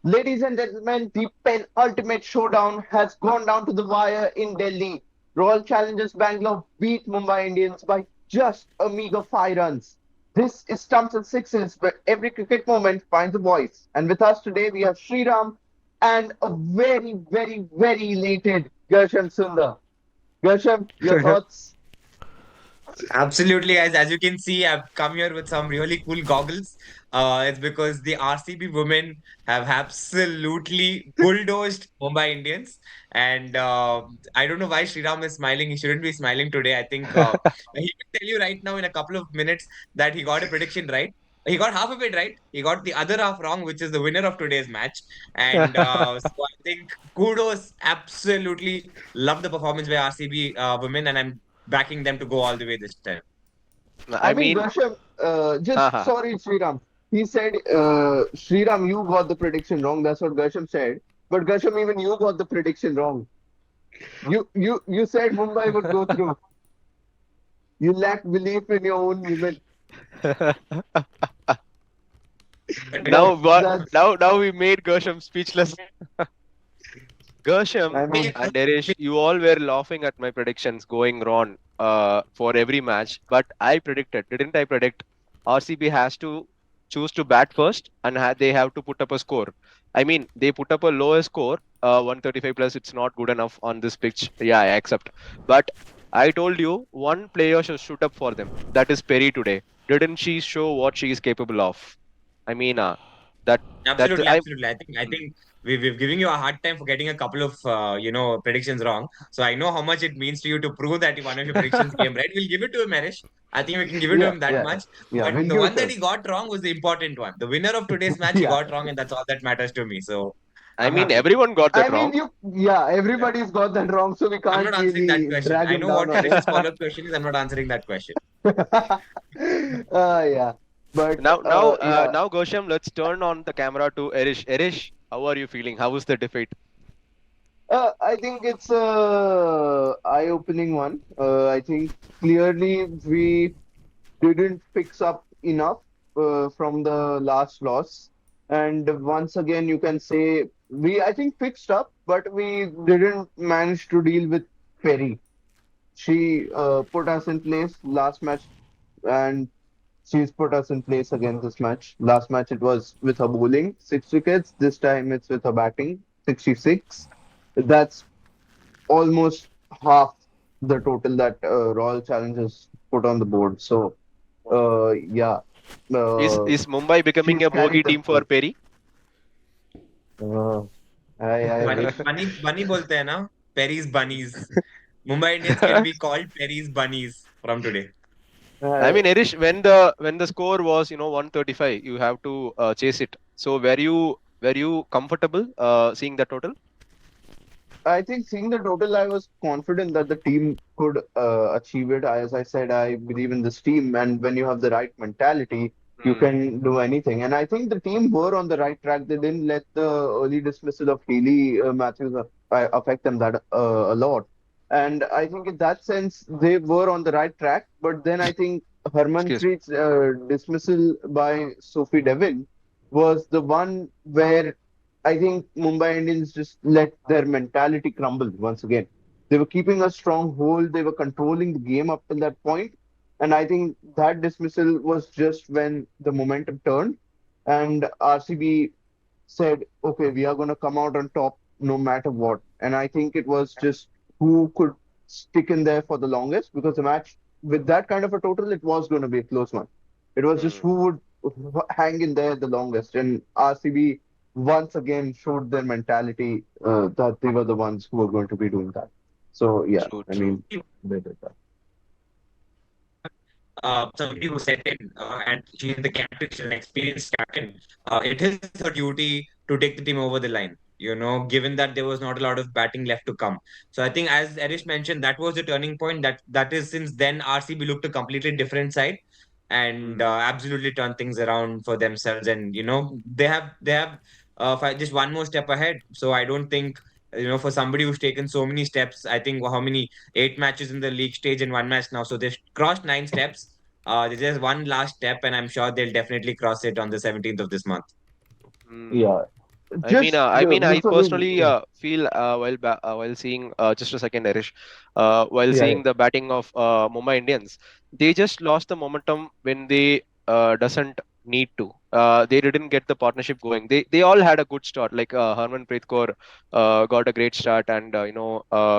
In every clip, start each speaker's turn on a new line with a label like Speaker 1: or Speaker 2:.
Speaker 1: Ladies and gentlemen, the penultimate showdown has gone down to the wire in Delhi. Royal Challengers Bangalore beat Mumbai Indians by just a meager 5 runs. This is Stumps and Sixes, where every cricket moment finds a voice. And with us today, we have Sriram and a very, very, very elated Gersham Sundar. Gersham, your thoughts?
Speaker 2: Absolutely, guys. As you can see, I've come here with some really cool goggles. It's because the RCB women have absolutely bulldozed Mumbai Indians. And I don't know why Sriram is smiling. He shouldn't be smiling today. I think he can tell you right now in a couple of minutes that he got a prediction right. He got half of it right. He got the other half wrong, which is the winner of today's match. And so I think kudos. Absolutely love the performance by RCB women. And I'm backing them to go all the way this time.
Speaker 1: I
Speaker 3: I
Speaker 1: mean,
Speaker 3: mean,
Speaker 1: Gersham, just
Speaker 3: haha.
Speaker 1: sorry, Sriram. He said, Sriram, you got the prediction wrong. That's what Gersham said. But Gersham, even you got the prediction wrong. You said Mumbai would go through. You lack belief in your own movement.
Speaker 3: Now
Speaker 1: That's
Speaker 3: what?
Speaker 1: that's.
Speaker 3: Now we made Gersham speechless. Gersham
Speaker 1: I mean,
Speaker 3: and Derish, you all were laughing at my predictions going wrong for every match. But I predicted, didn't I predict? RCB has to choose to bat first and they have to put up a score. I mean, they put up a lower score, 135 plus. It's not good enough on this pitch. Yeah, I accept. But I told you one player should shoot up for them. That is Perry today. Didn't she show what she is capable of? I mean, that that
Speaker 2: Absolutely,
Speaker 3: I.
Speaker 2: absolutely. I
Speaker 3: Hmm.
Speaker 2: think we've given you a hard time for getting a couple of predictions wrong. So I know how much it means to you to prove that one of your predictions came right. We'll give it to him, Marish. I think we can give it to
Speaker 1: yeah,
Speaker 2: him that
Speaker 1: yeah,
Speaker 2: much.
Speaker 1: yeah.
Speaker 2: But
Speaker 1: We'll
Speaker 2: the
Speaker 1: give it
Speaker 2: one
Speaker 1: to
Speaker 2: that
Speaker 1: him.
Speaker 2: he got wrong was the important one. The winner of today's match he
Speaker 1: Yeah.
Speaker 2: got wrong, and that's all that matters to me. So
Speaker 3: I
Speaker 2: I'm
Speaker 3: mean,
Speaker 2: happy.
Speaker 3: everyone got
Speaker 1: I
Speaker 3: that
Speaker 1: mean,
Speaker 3: wrong.
Speaker 1: you. Yeah,
Speaker 2: Yeah.
Speaker 1: everybody's got that wrong, so we
Speaker 2: I'm
Speaker 1: can't
Speaker 2: not answering that
Speaker 1: really
Speaker 2: question.
Speaker 1: drag
Speaker 2: I
Speaker 1: him
Speaker 2: know
Speaker 1: down
Speaker 2: what
Speaker 1: on it.
Speaker 2: Harish's follow-up question is. I'm not answering that question.
Speaker 1: Yeah. But yeah.
Speaker 3: Now, Gosham, let's turn on the camera to Erish. Erish, how are you feeling? How was the defeat?
Speaker 1: I think it's a eye-opening one. I think clearly we didn't fix up enough from the last loss, and once again you can say I think fixed up, but we didn't manage to deal with Perry. She put us in place last match, and she's put us in place again this match. Last match it was with her bowling, 6 wickets. This time it's with her batting, 66. That's almost half the total that Royal Challengers put on the board. So, yeah,
Speaker 3: Is Mumbai becoming
Speaker 1: she's
Speaker 3: a bogey
Speaker 1: carried them
Speaker 3: team for
Speaker 1: through.
Speaker 3: Perry?
Speaker 1: Uh, I
Speaker 2: Bunny,
Speaker 1: wish.
Speaker 2: bunny, bunny बोलते हैं ना? Perry's bunnies. Mumbai Indians can be called Perry's bunnies from today.
Speaker 3: I
Speaker 1: Uh,
Speaker 3: mean, Erish, when the score was 135, you have to chase it. So were you comfortable seeing the total?
Speaker 1: I think seeing the total, I was confident that the team could achieve it. As I said, I believe in this team, and when you have the right mentality, you
Speaker 3: Hmm.
Speaker 1: can do anything. And I think the team were on the right track. They didn't let the early dismissal of Healy Matthews affect them that a lot. And I think in that sense, they were on the right track. But then I think
Speaker 3: Excuse me.
Speaker 1: Harmanpreet's dismissal by Sophie Deville was the one where I think Mumbai Indians just let their mentality crumble once again. They were keeping a strong hold, they were controlling the game up till that point, and I think that dismissal was just when the momentum turned, and RCB said, okay, we are going to come out on top no matter what. And I think it was just who could stick in there for the longest because the match, with that kind of a total, it was going to be a close one. It was just
Speaker 3: Hmm.
Speaker 1: who would hang in there the longest. And RCB once again showed their mentality that they were the ones who were going to be doing that. So, yeah,
Speaker 3: True,
Speaker 1: I
Speaker 3: true.
Speaker 1: mean, they did that.
Speaker 2: Somebody who set in and she's the captain, she's an experienced captain. It is her duty to take the team over the line. Given that there was not a lot of batting left to come. So I think, as Erish mentioned, that was the turning point. That is since then RCB looked a completely different side and
Speaker 3: Hmm.
Speaker 2: absolutely turned things around for themselves. And they have just one more step ahead. So I don't think for somebody who's taken so many steps. I think how many 8 matches in the league stage and one match now. So they've crossed 9 steps. There's just one last step, and I'm sure they'll definitely cross it on the 17th of this month.
Speaker 3: Hmm.
Speaker 1: Yeah.
Speaker 3: I
Speaker 1: before
Speaker 3: personally
Speaker 1: we,
Speaker 3: feel while seeing just a second, Irish, while
Speaker 1: yeah, yeah.
Speaker 3: seeing the batting of Mumbai Indians, they just lost the momentum when they doesn't need to. They didn't get the partnership going. They all had a good start. Like Harmanpreet Kaur got a great start, and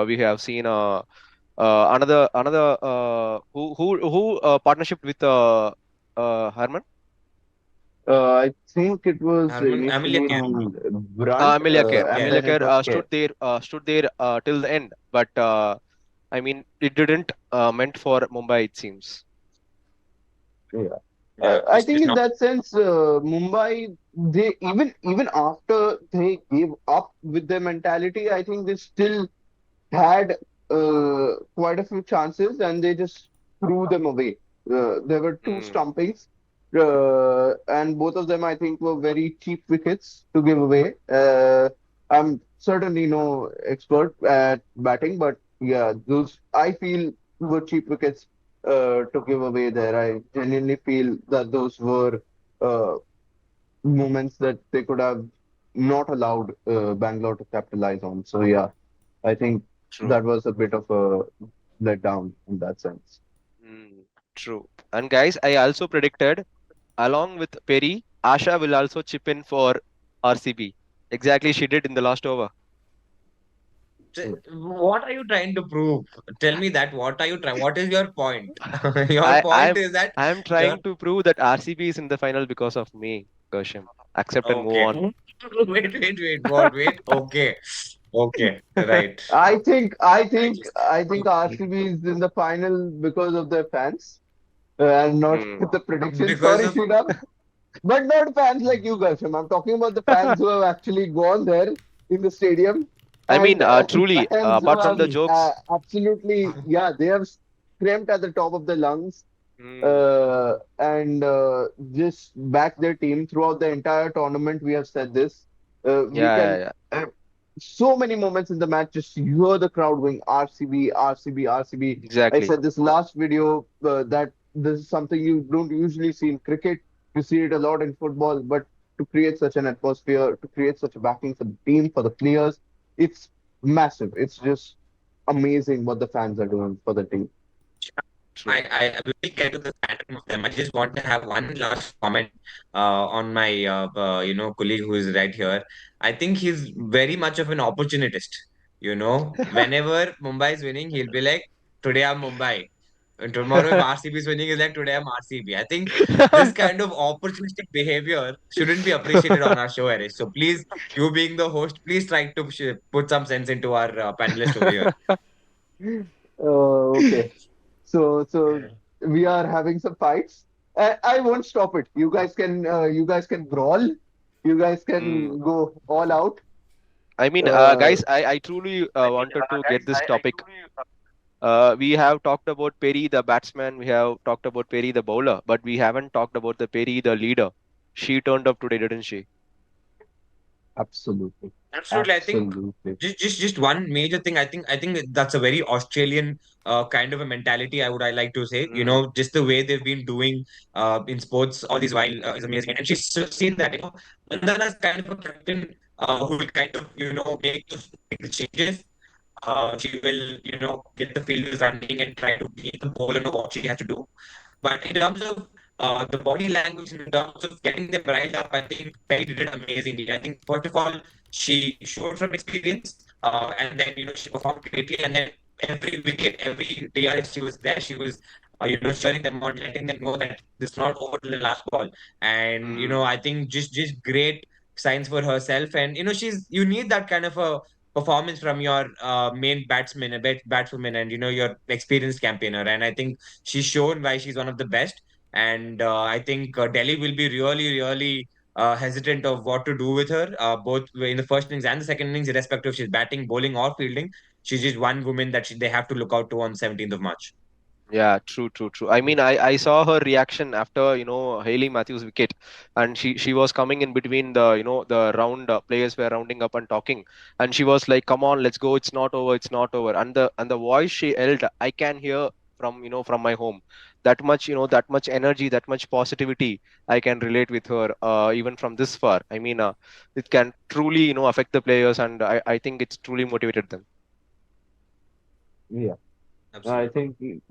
Speaker 3: we have seen another who partnership with Harman.
Speaker 1: I think it was
Speaker 2: Amelia
Speaker 1: initially
Speaker 2: Care.
Speaker 1: Brunt, and
Speaker 2: Yes.
Speaker 3: Amelia
Speaker 1: then it
Speaker 3: Kerr
Speaker 1: was Care.
Speaker 3: stood there till the end, but I mean it didn't meant for Mumbai, it seems.
Speaker 1: Yeah.
Speaker 2: Yeah.
Speaker 1: I
Speaker 2: Just
Speaker 1: think in
Speaker 2: not.
Speaker 1: that sense, Mumbai, they even after they gave up with their mentality, I think they still had quite a few chances and they just threw them away. There were two
Speaker 3: Mm,
Speaker 1: stumpings, and both of them I think were very cheap wickets to give away. I'm certainly no expert at batting, but yeah, those I feel were cheap wickets to give away there. I genuinely feel that those were uh, moments that they could have not allowed Bangalore to capitalize on. So yeah. I think
Speaker 3: true.
Speaker 1: that was a bit of a letdown in that sense.
Speaker 3: Mm, true. And guys, I also predicted along with Perry, Asha will also chip in for RCB. Exactly, she did in the last over.
Speaker 2: What are you trying to prove? Tell me that. What are you trying? What is your point? Your
Speaker 3: I
Speaker 2: point
Speaker 3: I'm
Speaker 2: is that
Speaker 3: I'm
Speaker 2: you're
Speaker 3: trying to prove that RCB is in the final because of me, Gersham. Accept and move
Speaker 2: okay.
Speaker 3: on.
Speaker 2: Wait. What? Wait. Okay. Okay. Right.
Speaker 1: I think RCB is in the final because of their fans and not
Speaker 3: Hmm.
Speaker 1: the prediction.
Speaker 2: Because
Speaker 1: Sorry,
Speaker 2: of
Speaker 1: Sridhar, but not fans like you, Gershom. I'm talking about the fans who have actually gone there in the stadium
Speaker 3: I mean,
Speaker 1: and
Speaker 3: truly,
Speaker 1: fans who
Speaker 3: apart from
Speaker 1: have
Speaker 3: the jokes,
Speaker 1: absolutely, yeah, they have screamed at the top of their lungs
Speaker 3: mm,
Speaker 1: and just back their team throughout the entire tournament. We have said this. We
Speaker 3: yeah,
Speaker 1: can
Speaker 3: yeah, yeah,
Speaker 1: so many moments in the match, just you hear the crowd going RCB, RCB, RCB. I
Speaker 3: exactly.
Speaker 1: said this last video that this is something you don't usually see in cricket. You see it a lot in football, but to create such an atmosphere, to create such a backing for the team, for the players, it's massive. It's just amazing what the fans are doing for the team.
Speaker 3: True.
Speaker 2: I will get to the fandom of them. I just want to have one last comment on my colleague who is right here. I think he's very much of an opportunist. Whenever Mumbai is winning, he'll be like, "Today I'm Mumbai." And tomorrow, if RCB is winning, he's like, "Today I'm RCB." I think this kind of opportunistic behavior shouldn't be appreciated on our show, Eric. So please, you being the host, please try to put some sense into our panelist over here.
Speaker 1: Okay. So we are having some fights. I won't stop it. You guys can brawl. You guys
Speaker 3: Mm.
Speaker 1: can go all out.
Speaker 3: I mean,
Speaker 1: Uh,
Speaker 3: guys, I truly wanted to get this topic. We have talked about Perry, the batsman. We have talked about Perry, the bowler, but we haven't talked about the Perry, the leader. She turned up today, didn't she?
Speaker 1: Absolutely.
Speaker 2: Absolutely, I think
Speaker 1: Absolutely.
Speaker 2: just one major thing. I think that's a very Australian kind of a mentality. I like to say,
Speaker 3: Mm.
Speaker 2: just the way they've been doing in sports all these while is amazing. And she's seen that Vandana's kind of a captain who will kind of make the changes. She will get the fielders running and try to make the bowler know what she has to do. But in terms of the body language, in terms of getting them riled up, I think Perry did it amazingly. I think first of all, she showed some experience, and then she performed greatly. And then every wicket, every DRS, she was there. She was cheering them on, letting them know that this is not over till the last ball. And
Speaker 3: Mm.
Speaker 2: I think just great signs for herself. And you need that kind of a performance from your main batsman, a batswoman, and your experienced campaigner. And I think she's shown why she's one of the best. And I think Delhi will be really, really hesitant of what to do with her, both in the first innings and the second innings, irrespective if she's batting, bowling, or fielding. She's just one woman that they have to look out to on 17th of March.
Speaker 3: Yeah, true, true, true. I mean, I saw her reaction after, Haley Matthews' wicket, and she was coming in between the round players were rounding up and talking, and she was like, "Come on, let's go. It's not over. It's not over." And the voice she held, I can hear. from my home. That much, that much energy, that much positivity I can relate with her, even from this far. I mean, it can truly, affect the players, and I think it's truly motivated them.
Speaker 1: Yeah. I
Speaker 2: Absolutely.
Speaker 1: think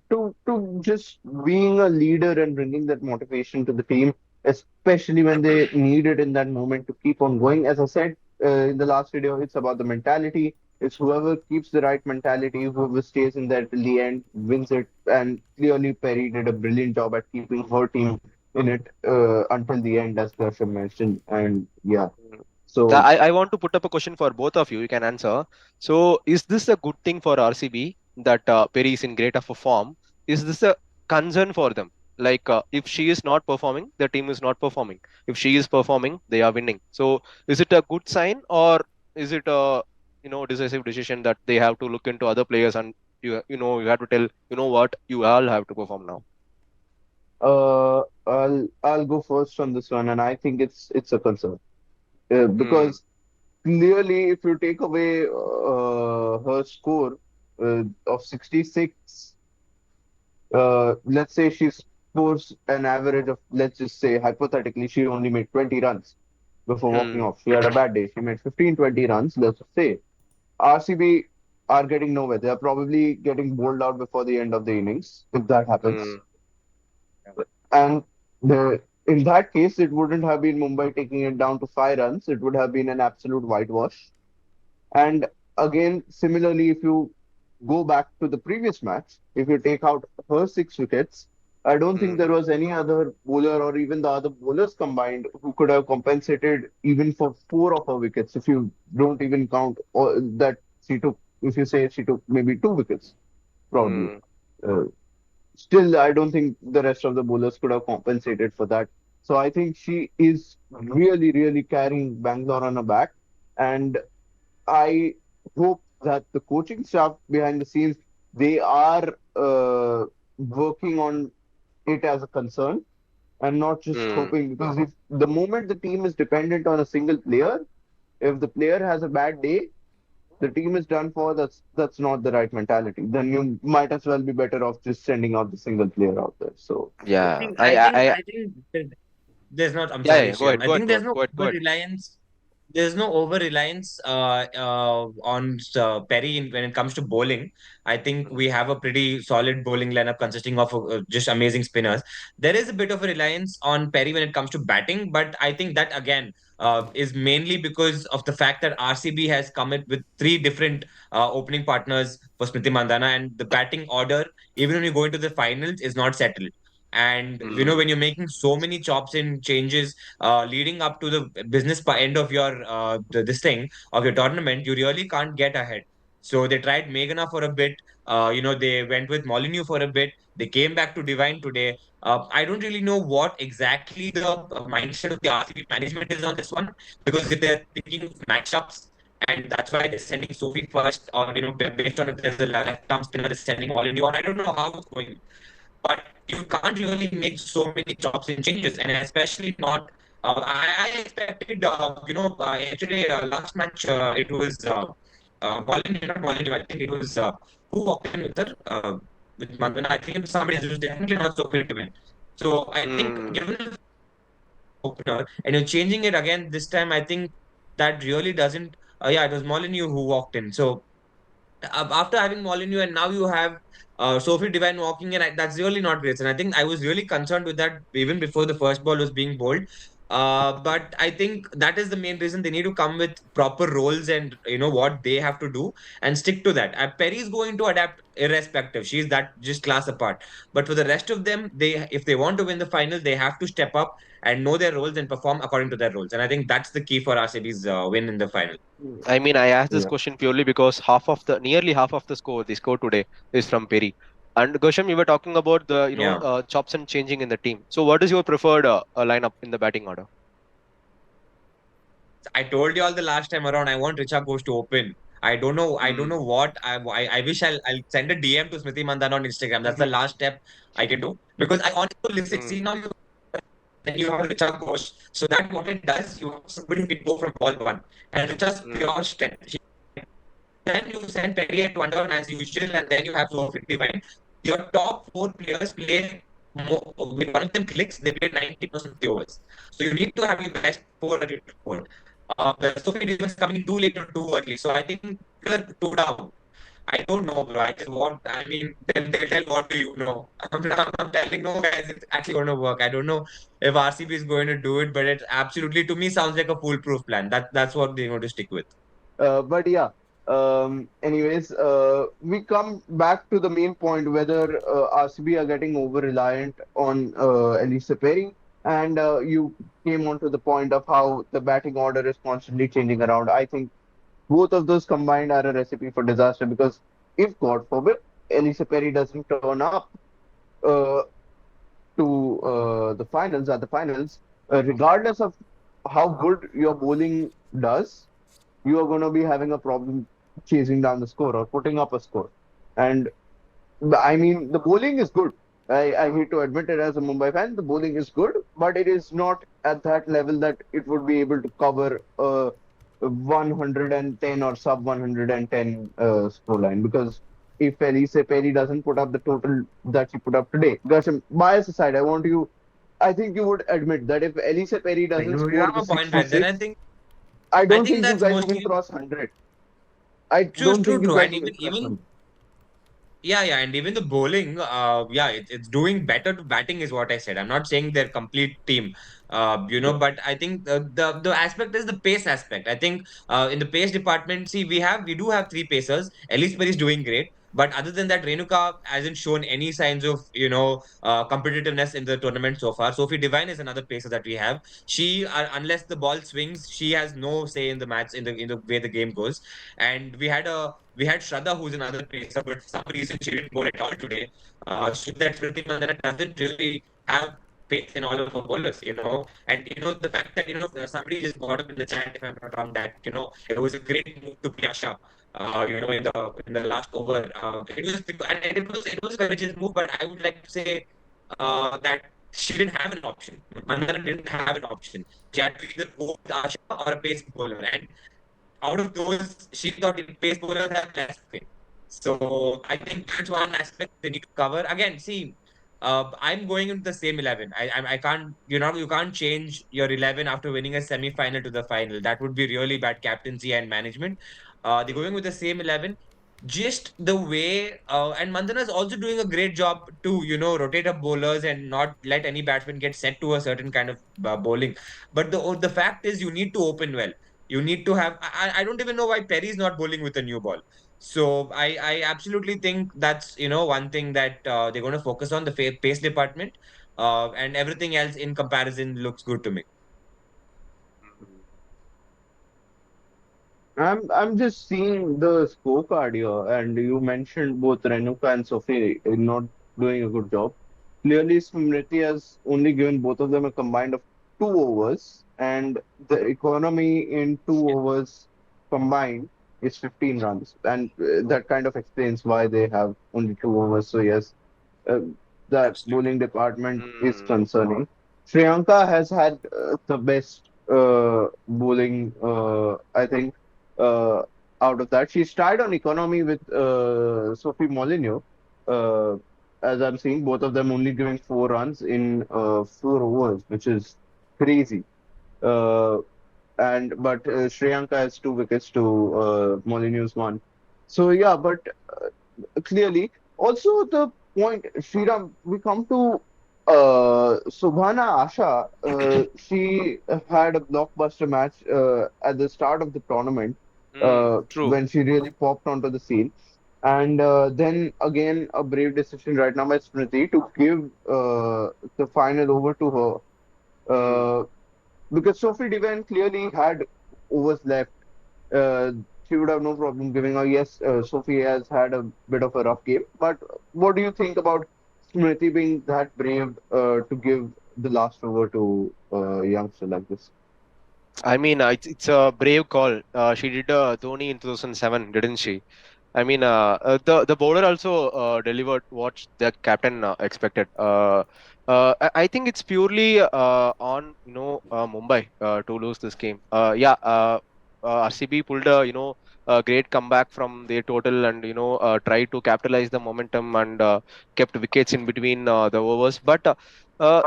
Speaker 1: to just being a leader and bringing that motivation to the team, especially when they need it in that moment to keep on going. As I said in the last video, it's about the mentality. It's whoever keeps the right mentality, whoever stays in there till the end, wins it. And clearly, Perry did a brilliant job at keeping her team in it until the end, as Darshan mentioned. And yeah,
Speaker 3: Mm.
Speaker 1: so
Speaker 3: I want to put up a question for both of you. You can answer. So, is this a good thing for RCB that Perry is in great of a form? Is this a concern for them? Like, if she is not performing, the team is not performing. If she is performing, they are winning. So, is it a good sign, or is it a decisive decision that they have to look into other players, and you have to tell, what, you all have to perform now.
Speaker 1: I'll go first on this one, and I think it's a concern
Speaker 3: Hmm.
Speaker 1: because clearly, if you take away her score of 66, let's say she scores an average of, let's just say, hypothetically, she only made 20 runs before walking
Speaker 3: Hmm.
Speaker 1: off. She had a bad day. She made 15, 20 runs, let's just say. RCB are getting nowhere. They are probably getting bowled out before the end of the innings, if that happens.
Speaker 3: Hmm.
Speaker 1: And in that case, it wouldn't have been Mumbai taking it down to 5 runs. It would have been an absolute whitewash. And again, similarly, if you go back to the previous match, if you take out her 6 wickets, I don't think
Speaker 3: Hmm.
Speaker 1: there was any other bowler or even the other bowlers combined who could have compensated even for 4 of her wickets. If you don't even count all that she took, if you say she took maybe 2 wickets, probably.
Speaker 3: Hmm.
Speaker 1: Uh, Still, I don't think the rest of the bowlers could have compensated for that. So I think she is really, really carrying Bangalore on her back. And I hope that the coaching staff behind the scenes, they are working on it as a concern and not just
Speaker 3: Hmm.
Speaker 1: hoping, because if the moment the team is dependent on a single player, if the player has a bad day, the team is done for. That's not the right mentality. Then you might as well be better off just sending out the single player out there. So
Speaker 2: I
Speaker 3: Yeah.
Speaker 2: think
Speaker 3: I
Speaker 2: I
Speaker 3: I,
Speaker 2: think
Speaker 3: I
Speaker 2: I think there's not. I'm
Speaker 3: Yeah,
Speaker 2: sorry,
Speaker 3: yeah. Go
Speaker 2: Shyam.
Speaker 3: ahead.
Speaker 2: I
Speaker 3: Go ahead.
Speaker 2: think
Speaker 3: Go
Speaker 2: there's
Speaker 3: ahead.
Speaker 2: no
Speaker 3: Go ahead. Go
Speaker 2: over
Speaker 3: ahead.
Speaker 2: reliance. There's no over reliance on Perry when it comes to bowling. I think we
Speaker 3: Hmm.
Speaker 2: have a pretty solid bowling lineup consisting of just amazing spinners. There is a bit of a reliance on Perry when it comes to batting, but I think that again is mainly because of the fact that RCB has come up with three different opening partners for Smriti Mandhana, and the batting order, even when you go into the finals, is not settled. And
Speaker 3: Hmm.
Speaker 2: when you're making so many chops and changes leading up to the end of your this thing of your tournament, you really can't get ahead. So they tried Meghana for a bit. They went with Molineux for a bit. They came back to Divine today. I don't really know what exactly the mindset of the RCB management is on this one, because if they're thinking of matchups and that's why they're sending Sophie first, or based on if there's a left arm spinner, they're sending Molineux on. I don't know how it's going, but you can't really make so many chops and changes, and especially not. I expected, yesterday last match, it was Molineux, not Molineux. I think it was who walked in with her with Mandana. I think it was somebody else. It was definitely not Sophie to win. So I think
Speaker 3: Hmm.
Speaker 2: given the opener and you're changing it again this time, I think that really doesn't. Yeah, it was Molineux who walked in. So after having Molineux and now you have Sophie Divine walking in, that's really not great. And I think I was really concerned with that even before the first ball was being bowled. But I think that is the main reason they need to come with proper roles and what they have to do and stick to that. Perry is going to adapt irrespective. She's that just class apart. But for the rest of them, if they want to win the final, they have to step up and know their roles and perform according to their roles. And I think that's the key for RCB's win in the final.
Speaker 3: I mean, I asked this
Speaker 1: yeah.
Speaker 3: question purely because nearly half of the score they scored today is from Perry. And Gosham, you were talking about the
Speaker 2: Yeah.
Speaker 3: chops and changing in the team. So, what is your preferred lineup in the batting order?
Speaker 2: I told you all the last time around. I want Richa Ghosh to open. I don't know. I don't
Speaker 3: Hmm.
Speaker 2: know what. I wish I'll send a DM to Smriti Mandana on Instagram. That's the last step I can do because I want to listen.
Speaker 3: Hmm.
Speaker 2: See now you have Richa Ghosh. So that what it does, you have somebody who can go from ball one, and Richa's
Speaker 3: Hmm.
Speaker 2: pure strength. Then you send Perry at one down as usual, and then you have Sophie Divine. Your top four players play more, when one of them clicks, they play 90% of the overs. So you need to have your best four at your board. Sophie Devon is coming too late or too early. So I think they're two down. I don't know, bro. I just want, I mean, then they'll tell what do you know? I'm telling no, guys, it's actually going to work. I don't know if RCB is going to do it, but it absolutely, to me, sounds like a foolproof plan. That's what they're going to stick with.
Speaker 1: But yeah, anyways, we come back to the main point whether RCB are getting over reliant on Elise Perry, and you came on to the point of how the batting order is constantly changing around. I think both of those combined are a recipe for disaster because if, God forbid, Elise Perry doesn't turn up uh, to the finals, regardless of how good your bowling does, you are going to be having a problem chasing down the score or putting up a score. And I mean, the bowling is good. I hate to admit it as a Mumbai fan, the bowling is good, but it is not at that level that it would be able to cover a 110 or sub 110 scoreline. Because if Elise Perry doesn't put up the total that she put up today, Gershom, bias aside, I think you would admit that if Elise Perry doesn't
Speaker 2: You
Speaker 1: score
Speaker 2: have
Speaker 1: the
Speaker 2: a point, right? Then
Speaker 1: 66, I
Speaker 2: I
Speaker 1: don't
Speaker 2: think
Speaker 1: think you
Speaker 2: that's
Speaker 1: guys even
Speaker 2: mostly
Speaker 1: cross 100. I
Speaker 2: true,
Speaker 1: don't
Speaker 2: true,
Speaker 1: think you
Speaker 2: true.
Speaker 1: guys
Speaker 2: And
Speaker 1: even cross
Speaker 2: even
Speaker 1: 100.
Speaker 2: yeah, yeah, and even the bowling, it's doing better to batting is what I said. I'm not saying they're complete team,
Speaker 1: Yeah.
Speaker 2: but I think the aspect is the pace aspect. I think in the pace department, see, we do have three pacers. Elise Perry is doing great, but other than that, Renuka hasn't shown any signs of competitiveness in the tournament so far. Sophie Devine is another pacer that we have. Unless the ball swings, she has no say in the match in the way the game goes. And we had Shraddha, who's another pacer, but for some reason she didn't bowl at all today. Should that Smriti Mandana doesn't really have faith in all of her bowlers, And the fact that somebody just brought up in the chat, if I'm not wrong, that it was a great move to Priyasha. In the last over, it was a courageous move, but I would like to say that she didn't have an option. Mandana didn't have an option. She had to either go with Asha or a pace bowler, and out of those, she thought pace bowlers have less faith. So I think that's one aspect they need to cover. Again, see, I'm going into the same 11. I can't you can't change your 11 after winning a semi final to the final. That would be really bad captaincy and management. They're going with the same 11. Just the way, and Mandana is also doing a great job to rotate up bowlers and not let any batsman get set to a certain kind of bowling. But the fact is, you need to open well. You need to have. I don't even know why Perry's not bowling with a new ball. So I absolutely think that's one thing that they're going to focus on the pace department, and everything else in comparison looks good to me.
Speaker 1: I'm just seeing the scorecard here, and you mentioned both Renuka and Sophie in not doing a good job. Clearly, Smriti has only given both of them a combined of 2 overs, and the economy in 2 overs combined is 15 runs, and that kind of explains why they have only 2 overs. So yes, uh, that
Speaker 2: Absolutely.
Speaker 1: bowling department is
Speaker 3: Hmm.
Speaker 1: concerning. Sriyanka has had the best bowling, I think, uh, out of that. She's tied on economy with Sophie Molineux. Uh, as I'm seeing, both of them only giving 4 runs in 4 overs, which is crazy. Uh, and but Sriyanka has 2 wickets to Molineux's one. So yeah, but clearly. Also, the point, Sriram, we come to Sobhana Asha. She had a blockbuster match at the start of the tournament
Speaker 3: True.
Speaker 1: when she really popped onto the scene. And then again, a brave decision right now by Smriti to give the final over to her.
Speaker 3: Hmm.
Speaker 1: Because Sophie Devine clearly had overs left, uh, she would have no problem giving her. Yes, Sophie has had a bit of a rough game, but what do you think about Smriti being that brave to give the last over to a youngster like this?
Speaker 3: I mean, it's a brave call. She did Dhoni in 2007, didn't she? I mean, the bowler also delivered what the captain expected. I think it's purely on Mumbai to lose this game. Yeah. RCB pulled a great comeback from their total, and tried to capitalize the momentum, and kept wickets in between the overs. But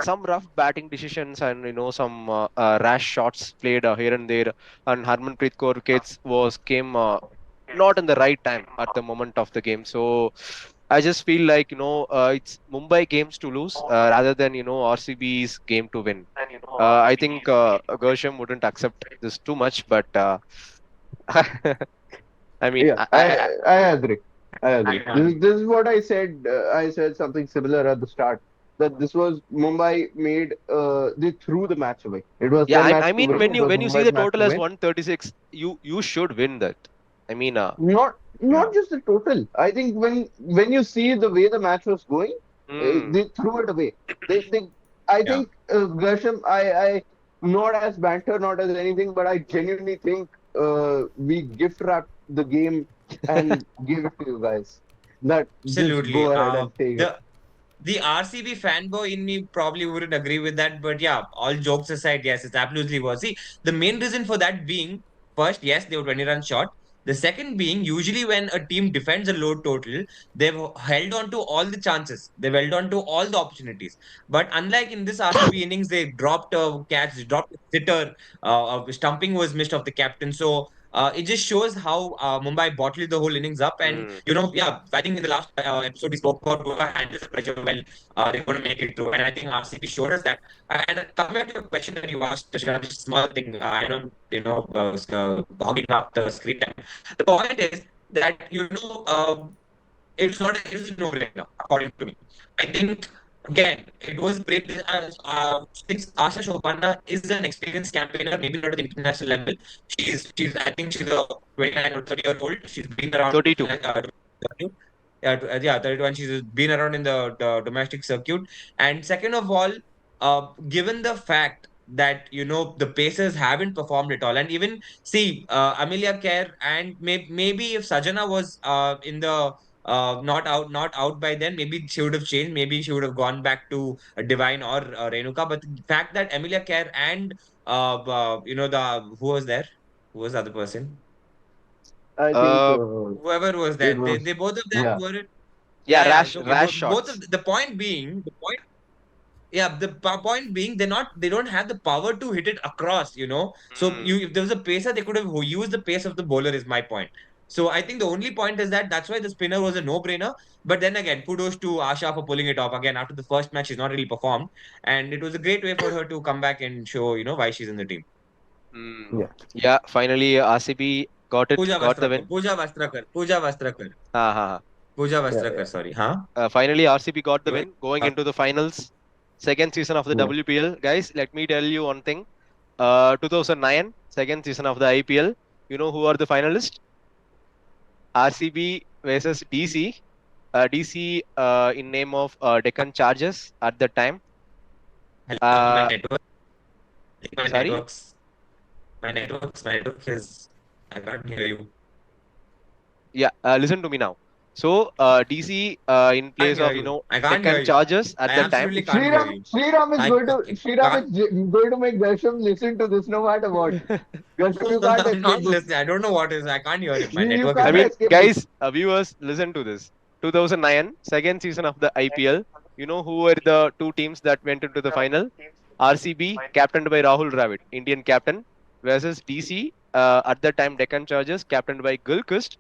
Speaker 3: some rough batting decisions, and some rash shots played here and there, and Harmanpreet Kaur wickets was came not in the right time at the moment of the game. So I just feel like it's Mumbai games to lose rather than RCB's game to win. I think Gershom wouldn't accept this too much, but I mean,
Speaker 1: Yeah, I agree. I agree. This is what I said. I said something similar at the start, that this was Mumbai made. They threw the match away. It was
Speaker 3: yeah,
Speaker 1: their
Speaker 3: I
Speaker 1: match to
Speaker 3: mean,
Speaker 1: win.
Speaker 3: when
Speaker 1: It
Speaker 3: you
Speaker 1: was
Speaker 3: when you see
Speaker 1: Mumbai's
Speaker 3: the
Speaker 1: match
Speaker 3: total
Speaker 1: to
Speaker 3: as
Speaker 1: win.
Speaker 3: 136, you should win that. I mean,
Speaker 1: Not
Speaker 3: yeah.
Speaker 1: not just the total. I think when you see the way the match was going,
Speaker 3: Mm,
Speaker 1: they threw it away. They I
Speaker 2: Yeah.
Speaker 1: think Gresham, I not as banter, not as anything, but I genuinely think we gift wrapped the game and gave it to you guys. That just
Speaker 2: Absolutely.
Speaker 1: go ahead and take it.
Speaker 2: The RCB fanboy in me probably wouldn't agree with that, but yeah, all jokes aside, yes, it's absolutely was. See, the main reason for that being, first, yes, they were 20 runs short. The second being, usually when a team defends a low total, they've held on to all the chances. They've held on to all the opportunities. But unlike in this RCB innings, they dropped a catch, they dropped a sitter, stumping was missed of the captain. So it just shows how Mumbai bottled the whole innings up. And,
Speaker 3: mm,
Speaker 2: yeah, I think in the last episode we spoke about whoever handles the pressure well, they're going to make it through. And I think RCB showed us that. And coming back to your question that you asked, Shriram, just a small thing, I don't, hogging up the screen time. The point is that, it was a no-brainer, according to me. I think, again, it was great. Since Asha Shobana is an experienced campaigner, maybe not at the international level, I think she's a 29 or 30-year-old. She's been around
Speaker 3: 32.
Speaker 2: yeah, 32, and she's been around in the domestic circuit. And second of all, given the fact that the Pacers haven't performed at all, and even see Amelia Kerr, and maybe if Sajana was in the not out by then, maybe she would have changed. Maybe she would have gone back to Divine or Renuka. But the fact that Amelia Kerr and the who was there, who was the other person,
Speaker 1: I think
Speaker 3: Uh,
Speaker 2: whoever was
Speaker 1: it
Speaker 2: there,
Speaker 1: was
Speaker 2: they both of them
Speaker 1: yeah.
Speaker 2: were.
Speaker 3: yeah,
Speaker 2: Yeah, it's okay.
Speaker 3: rash
Speaker 2: Both of
Speaker 3: shots.
Speaker 2: the point being, point being, they don't have the power to hit it across. So
Speaker 3: Mm,
Speaker 2: if there was a pacer, they could have used the pace of the bowler, is my point. So I think the only point is that's why the spinner was a no-brainer. But then again, kudos to Asha for pulling it off. Again, after the first match, she's not really performed. And it was a great way for her to come back and show, why she's in the team.
Speaker 3: mm.
Speaker 1: Yeah.
Speaker 3: Yeah, finally RCB got the win.
Speaker 2: Pooja Vastrakar.
Speaker 3: Ha, ha, ha.
Speaker 2: Pooja
Speaker 1: Yeah,
Speaker 2: Vastrakar,
Speaker 1: yeah,
Speaker 2: sorry. Huh?
Speaker 3: Finally, RCB got the
Speaker 2: You were-
Speaker 3: win, going into the finals. Second season of the
Speaker 1: yeah.
Speaker 3: WPL. Guys, let me tell you one thing. 2009, second season of the IPL. You know who are the finalists? RCB versus DC. DC in name of Deccan Chargers at the time.
Speaker 2: Hello, my
Speaker 3: Uh,
Speaker 2: network. My
Speaker 3: Sorry?
Speaker 2: networks. My network is. I can't hear you.
Speaker 3: Yeah, listen to me now. So, DC in
Speaker 2: Can't
Speaker 3: place
Speaker 2: hear
Speaker 3: of,
Speaker 2: you. I can't hear
Speaker 3: Deccan
Speaker 2: you.
Speaker 3: Chargers
Speaker 2: I
Speaker 3: at the time.
Speaker 2: absolutely can't hear you. I
Speaker 1: Shriram
Speaker 2: can't.
Speaker 1: is going to make Gresham listen to this no matter what. Gresham, you can't
Speaker 2: I'm not
Speaker 1: escape this.
Speaker 2: listening. I don't know what is. I can't hear him. My
Speaker 1: You
Speaker 2: network is
Speaker 3: I
Speaker 1: can't
Speaker 2: bad.
Speaker 3: mean,
Speaker 1: escape this.
Speaker 3: guys, viewers, listen to this. 2009, second season of the IPL. You know who were the two teams that went into the final? RCB, captained by Rahul Dravid, Indian captain, versus DC, at the time Deccan Chargers, captained by Gilchrist,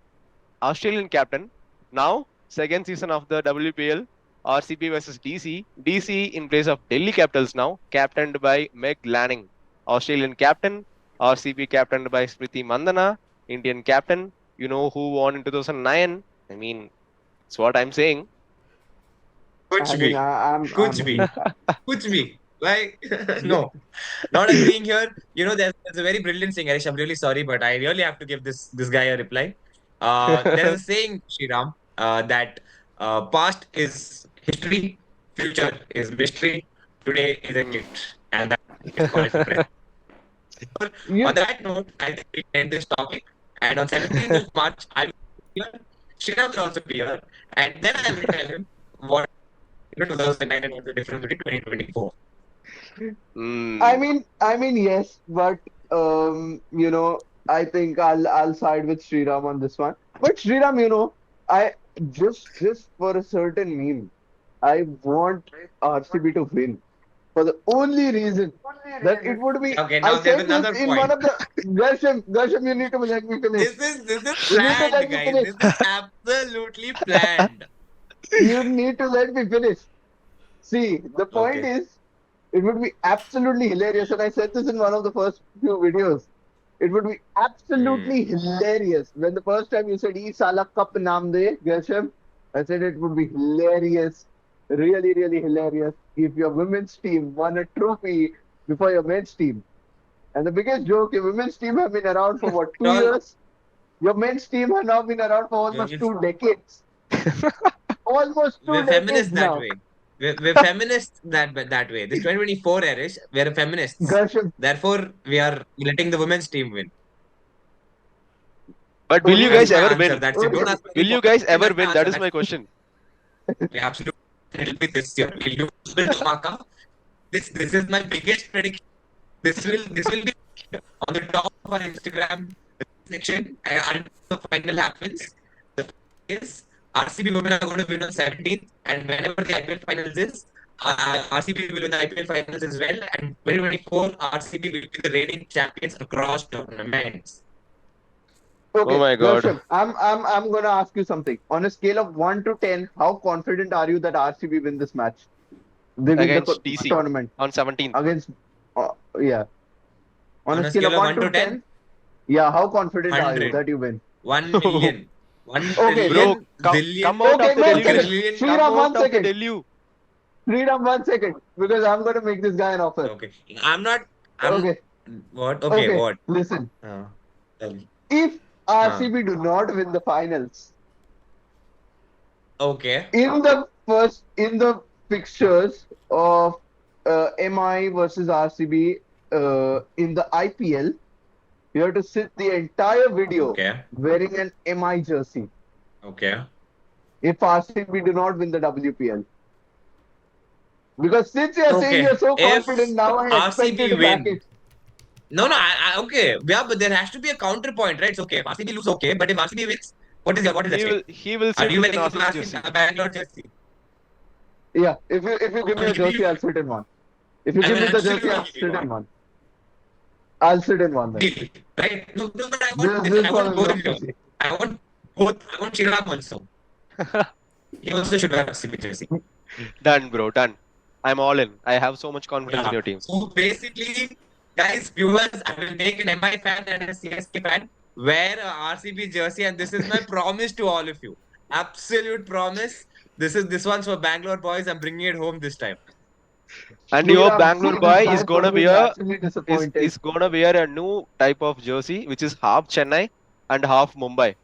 Speaker 3: Australian captain. Now, second season of the WPL, RCB versus DC. DC in place of Delhi Capitals now, captained by Meg Lanning, Australian captain. RCB captained by Smriti Mandana, Indian captain. You know who won in 2009? I mean, it's what I'm saying.
Speaker 2: Kuch
Speaker 1: I
Speaker 2: bhi.
Speaker 1: mean,
Speaker 2: Kuch
Speaker 1: I'm
Speaker 2: bhi.
Speaker 1: really
Speaker 2: Kuch bhi. Like,
Speaker 1: yeah.
Speaker 2: no, not agreeing here. There's a very brilliant saying, Arish. I'm really sorry, but I really have to give this guy a reply. There's a saying, Sriram, that past is history, future is mystery, today is a
Speaker 3: Hmm.
Speaker 2: gift, and that is called present. On
Speaker 1: You
Speaker 2: that note, I think we end this topic. And on 17th of March, I will be here. Sriram will also be here. And then I will tell him what 2009 and what's the difference between 2024.
Speaker 3: Hmm.
Speaker 1: I mean, yes, but you know. I think I'll side with Sriram on this one. But Sriram, I just for a certain meme, I want RCB to win for the only reason that it would be.
Speaker 2: Okay,
Speaker 1: I
Speaker 2: now there's
Speaker 1: said this
Speaker 2: another
Speaker 1: in one
Speaker 2: point.
Speaker 1: of the Gersham, you need to let me finish.
Speaker 2: This is
Speaker 1: You need to
Speaker 2: planned,
Speaker 1: let me
Speaker 2: guys.
Speaker 1: finish.
Speaker 2: This is absolutely planned.
Speaker 1: You need to let me finish. See, the point
Speaker 2: Okay.
Speaker 1: is, it would be absolutely hilarious, and I said this in one of the first few videos. It would be
Speaker 2: Hmm.
Speaker 1: absolutely hilarious when the first time you said "E Sala Cup Naam De," Gersham. I said it would be hilarious, really, really hilarious if your women's team won a trophy before your men's team. And the biggest joke, your women's team have been around for what,
Speaker 2: It
Speaker 1: two
Speaker 2: all
Speaker 1: years? Your men's team have now been around for
Speaker 2: we're,
Speaker 1: almost 2 decades. Almost two
Speaker 2: we're
Speaker 1: decades
Speaker 2: feminists that
Speaker 1: now.
Speaker 2: way. We're feminists that way. This 2024 Irish, we're feminists.
Speaker 1: Gersham,
Speaker 2: Therefore, we are letting the women's team win.
Speaker 3: But will you
Speaker 1: only
Speaker 2: That's
Speaker 3: guys
Speaker 2: my
Speaker 3: ever
Speaker 2: answer.
Speaker 3: win?
Speaker 2: That's it. Don't
Speaker 1: only
Speaker 2: ask me
Speaker 3: Will
Speaker 2: any
Speaker 3: you
Speaker 2: point.
Speaker 3: guys ever
Speaker 2: That's the
Speaker 3: win? That
Speaker 2: answer.
Speaker 3: is my
Speaker 2: That's
Speaker 3: question.
Speaker 2: yeah, absolutely. It'll be this year. We'll do Spin Dhamaka. This is my biggest prediction. This will be on the top of our Instagram section until the final happens. The final is RCB women are going to win on 17th, and whenever the IPL finals is, RCB will win the IPL finals as well. And 2024 RCB will be the reigning champions across tournaments.
Speaker 3: Oh
Speaker 1: Okay,
Speaker 3: my God.
Speaker 1: Gershom, I'm gonna ask you something. On a scale of 1 to 10, how confident are you that RCB win this match? They win the
Speaker 3: Against DC
Speaker 1: tournament
Speaker 3: on 17th.
Speaker 1: against. Yeah. On a
Speaker 2: On a
Speaker 1: scale of
Speaker 2: scale of
Speaker 1: one
Speaker 2: 1
Speaker 1: to
Speaker 2: to 10,
Speaker 1: ten, yeah, how confident are you
Speaker 2: 100,
Speaker 1: that you win?
Speaker 2: 1 million, 1
Speaker 1: Okay,
Speaker 3: Bro,
Speaker 1: then.
Speaker 2: trillion,
Speaker 3: come
Speaker 2: zillion,
Speaker 3: out of
Speaker 1: Okay,
Speaker 3: the
Speaker 1: 1 second.
Speaker 3: deluge.
Speaker 2: quadrillion.
Speaker 3: Come
Speaker 1: Sriram,
Speaker 3: out
Speaker 1: one
Speaker 3: of the
Speaker 1: second.
Speaker 3: deluge.
Speaker 1: Sriram, 1 second. Because I'm gonna make this guy an offer.
Speaker 2: Okay. I'm not. I'm.
Speaker 1: Okay,
Speaker 2: What? Okay.
Speaker 1: okay.
Speaker 2: What?
Speaker 1: Listen,
Speaker 2: Uh, tell me.
Speaker 1: if
Speaker 2: Uh,
Speaker 1: RCB do not win the finals,
Speaker 2: okay.
Speaker 1: in the fixtures of MI versus RCB in the IPL, you have to sit the entire video
Speaker 2: Okay.
Speaker 1: wearing an MI jersey
Speaker 2: Okay.
Speaker 1: if RCB do not win the WPL. Because since you're saying
Speaker 2: Okay.
Speaker 1: you're so
Speaker 2: If
Speaker 1: confident now, I expect you
Speaker 2: RCB
Speaker 1: to back
Speaker 2: win.
Speaker 1: it.
Speaker 2: No, no. Okay. Yeah, but there has to be a counterpoint, right? It's okay. If RCB lose, okay. But if RCB wins, what is at
Speaker 3: He
Speaker 2: stake?
Speaker 3: will he will
Speaker 2: Are
Speaker 3: sit
Speaker 2: you
Speaker 3: with an
Speaker 2: wearing a
Speaker 3: RCB
Speaker 2: massive
Speaker 3: jersey.
Speaker 2: Bangalore jersey?
Speaker 1: Yeah, if you give me a jersey, I'll sit in one. If you
Speaker 2: I
Speaker 1: give
Speaker 2: will
Speaker 1: me the jersey,
Speaker 2: absolutely
Speaker 1: I'll
Speaker 2: give you
Speaker 1: sit in
Speaker 2: one.
Speaker 1: one. I'll sit in one then.
Speaker 2: Deal. Right? No, no, but I want
Speaker 1: This
Speaker 2: this.
Speaker 1: this
Speaker 2: I want
Speaker 1: one is
Speaker 2: both
Speaker 1: enough
Speaker 2: of
Speaker 1: to
Speaker 2: you.
Speaker 1: see.
Speaker 2: I want both. I want Shriram also. He also should wear RCB jersey.
Speaker 3: Done, bro. Done. I'm all in. I have so much confidence in
Speaker 2: Yeah.
Speaker 3: your team.
Speaker 2: So basically, guys, viewers, I will make an MI fan and a CSK fan wear a RCB jersey, and this is my promise to all of you. Absolute promise. This one's for Bangalore boys. I'm bringing it home this time.
Speaker 3: And your
Speaker 1: Sriram, see,
Speaker 3: Bangalore
Speaker 1: this
Speaker 3: boy is
Speaker 1: guy's
Speaker 3: gonna
Speaker 1: gonna be
Speaker 3: wear
Speaker 1: massively
Speaker 3: is
Speaker 1: disappointed.
Speaker 3: is gonna wear a new type of jersey, which is half Chennai and half Mumbai.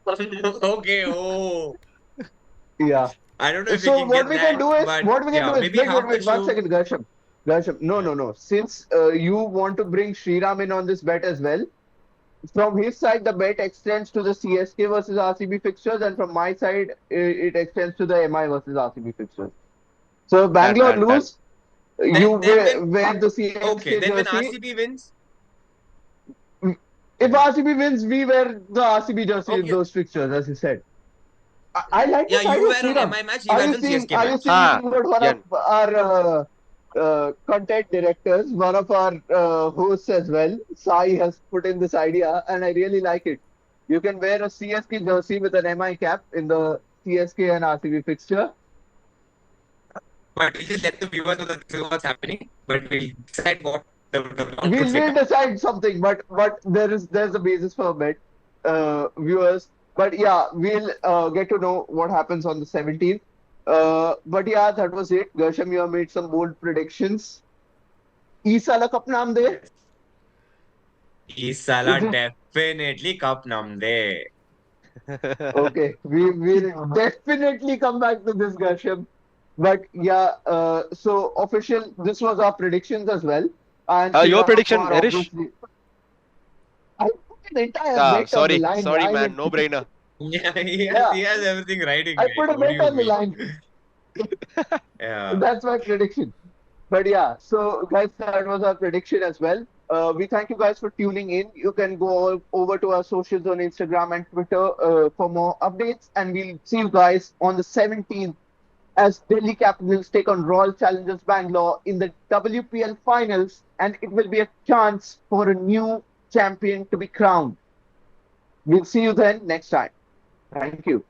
Speaker 2: Okay. Oh,
Speaker 1: Yeah.
Speaker 2: I don't know if we
Speaker 1: So
Speaker 2: can
Speaker 1: what
Speaker 2: get
Speaker 1: we can
Speaker 2: that,
Speaker 1: do is
Speaker 2: but
Speaker 1: what we can
Speaker 2: yeah,
Speaker 1: do is
Speaker 2: maybe half the
Speaker 1: wait 1 second,
Speaker 2: shoe.
Speaker 1: Gersham. Gersham, no,
Speaker 2: Yeah.
Speaker 1: no, no. Since you want to bring Sriram in on this bet as well, from his side the bet extends to the CSK versus RCB fixtures, and from my side it extends to the MI versus RCB fixtures. So
Speaker 3: Done,
Speaker 1: Bangalore
Speaker 3: done, done.
Speaker 1: lose, you
Speaker 2: Then
Speaker 1: wear the CSK
Speaker 2: okay. Then when
Speaker 1: jersey.
Speaker 2: RCB wins,
Speaker 1: If
Speaker 2: okay.
Speaker 1: RCB wins, we wear the RCB jersey in
Speaker 2: Okay.
Speaker 1: those fixtures, as you said. I like
Speaker 2: Yeah,
Speaker 1: this
Speaker 2: you
Speaker 1: idea,
Speaker 2: wear an
Speaker 1: Sriram.
Speaker 2: MI match, he wears an CSK
Speaker 1: Are you
Speaker 2: match.
Speaker 1: seeing
Speaker 3: Ha,
Speaker 1: what one of
Speaker 3: Yan.
Speaker 1: our content directors, one of our hosts as well, Sai, has put in this idea, and I really like it. You can wear a CSK jersey with an MI cap in the CSK and RCB fixture.
Speaker 2: But we'll just let the viewers know that this is what's happening. But we'll decide what the outputs
Speaker 1: We'll
Speaker 2: later.
Speaker 1: decide something, but there's a basis for a bet, viewers. But yeah, we'll get to know what happens on the 17th. But yeah, that was it. Gersham, you have made some bold predictions. Isala Cup naam de.
Speaker 2: Is Salah
Speaker 1: Is it
Speaker 2: definitely cup namde.
Speaker 1: okay? We will definitely come back to this, Gersham. But yeah, so official. This was our predictions as well. And
Speaker 3: Your
Speaker 1: Sriram
Speaker 3: prediction,
Speaker 1: are
Speaker 3: Irish?
Speaker 1: obviously. I put an entire bet on the line.
Speaker 3: Sorry,
Speaker 1: I
Speaker 3: man.
Speaker 1: mean,
Speaker 3: No brainer.
Speaker 2: Yeah,
Speaker 1: yeah,
Speaker 2: he has everything riding,
Speaker 1: I
Speaker 2: guys.
Speaker 1: put a
Speaker 2: What do
Speaker 1: bet
Speaker 2: you
Speaker 1: on the
Speaker 2: mean?
Speaker 1: line.
Speaker 2: Yeah.
Speaker 1: That's my prediction. But yeah, so guys, that was our prediction as well. We thank you guys for tuning in. You can go over to our socials on Instagram and Twitter for more updates. And we'll see you guys on the 17th as Delhi Capitals take on Royal Challengers Bangalore in the WPL finals. And it will be a chance for a new champion to be crowned. We'll see you then next time. Thank you.